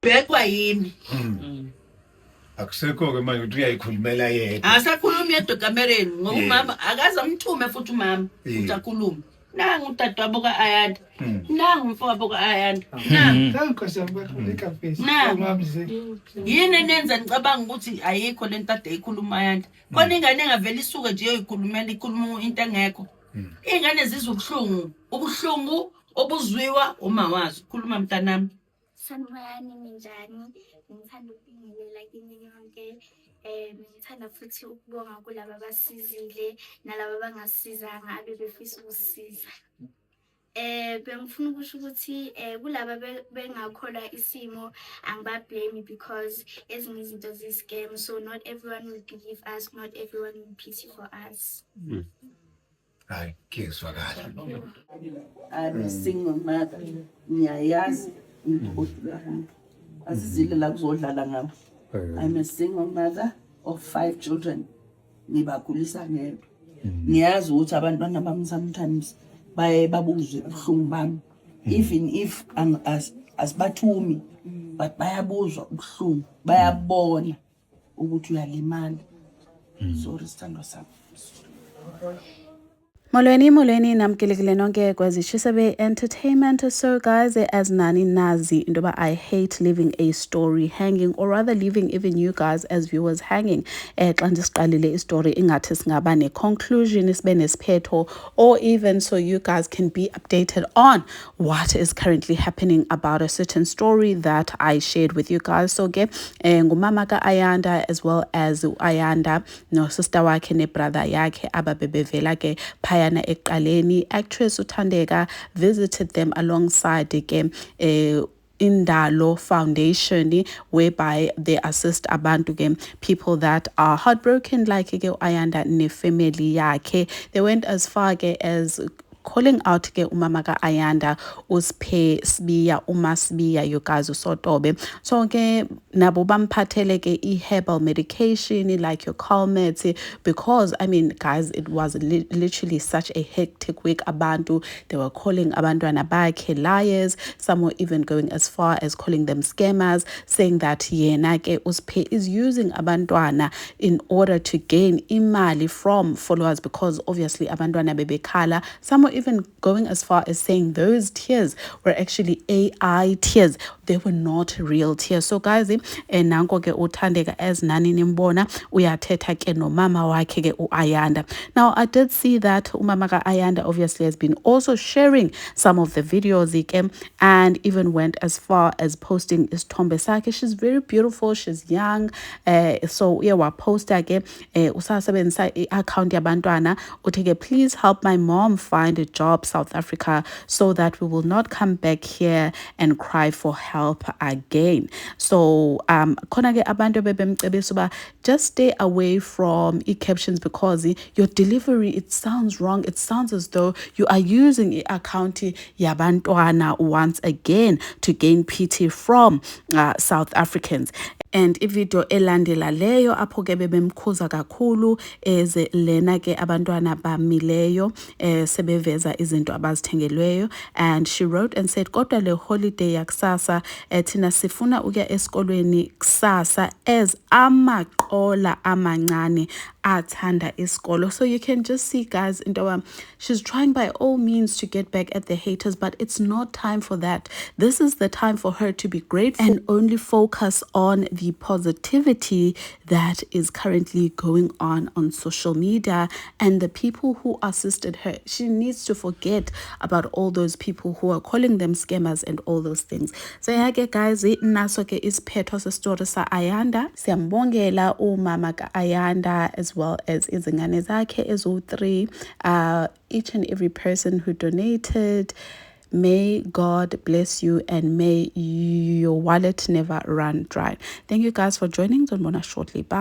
Bekwa yini? Akusekho ke manje uthi uyayikhulumela yedwa. Asakhuluma yedwa kamereni ngoba umama akaze amthume futhi umama utakhuluma. Nangu udadewabo kaAyanda. Nangu umfowabo kaAyanda. Nangu. Yini nenza ngicabanga ukuthi ayikho lento ade ikhuluma Ayanda. Khona ingane engavela isuke nje iyoyikhulumela ikhuluma into engekho. Ingane zizwe ubuhlungu obuzwiwa uma wazi. Khuluma mntanami. Sanibonani ninjani? Ngithanda ukubingelela kini yonke. Ngithanda futhi ukubonga kulabo abasizile nalabo abangasizanga abebefisa ukusiza. Bengifuna ukusho ukuthi kulabo bengakholwa isimo angibablame because ezinye izinto zi-scam, so not everyone will believe us, not everyone will pity for us. Hayi kezwa kahle. I'm a single mother. Ngiyayazi azizile la kuzodlala ngabo. I'm a single mother of 5 children. Ngibakhulisa ngedwa. Ngiyazi ukuthi abantwana bami sometimes babuzwe ubuhlungu bami. Even if asibathumi but bayabuzwa ubuhlungu, bayabona ukuthi uyalimala. Sorry sithando sami. Molweni namkelekile nonke kwezishisabe entertainment. So guys, as nani nazi indoba I hate leaving a story hanging, or rather leaving even you guys as viewers hanging. Xa ndisiqalile istory ingathi singaba ne conclusion isibe nesiphetho, or even so you guys can be updated on what is currently happening about a certain story that I shared with you guys. So ke ngumama ka Ayanda as well as Ayanda no sister wakhe ne brother yakhe ababebevela ke Ayana eqaleni. Actress uThandeka visited them alongside ke Indalo Foundation, whereby they assist abantu ke people that are heartbroken like ke Ayanda ne family yakhe. They went as far ke as calling out ke umama ka Ayanda usiphe Sibiya uMasibiya you guys uSotobe. So ke nabo bamphathele ke herbal medication like your Calmette, because I mean guys, it was literally such a hectic week. Abantu, they were calling abantwana bakhe liars. Some were even going as far as calling them scammers, saying that yena ke usiphe is using abantwana in order to gain imali from followers, because obviously abantwana bebekhala. Some were even going as far as saying those tears were actually AI tears. They were not real tears. So guys, nanko ke uThandeka as nani nimbona uyathetha ke no mama wakhe ke uAyanda. Now I did see that umama ka Ayanda obviously has been also sharing some of the videos and even went as far as posting isithombe sakhe. She's very beautiful, she's young. So wa poster ke usasebenzisa i-account yabantwana uthi ke please help my mom find a job South Africa so that we will not come back here and cry for help again. So khona ke abantu bebemcebisa uba just stay away from captions, because your delivery, it sounds wrong. It sounds as though you are using i-account yabantwana once again to gain pity from South Africans. And ivideo elandela leyo apho ke bebemkhuza kakhulu eze lena ke abantwana bamileyo sebeveza izinto abazithengelweyo. And she wrote and said, kodwa le holiday yakusasa thina sifuna ukuya esikolweni kusasa as amaqola amancane athanda isikolo. So you can just see guys, into she's trying by all means to get back at the haters, but it's not time for that. This is the time for her to be grateful and only focus on the positivity that is currently going on social media and the people who assisted her. She needs to forget about all those people who are calling them scammers and all those things. So yeah guys, naso ke isiphetho sestory sa Ayanda. Siyambongela umama ka Ayanda as well as izingane zakhe ezo-3, each and every person who donated. May God bless you and may your wallet never run dry. Thank you guys for joining. Don't want to shortly. Bye.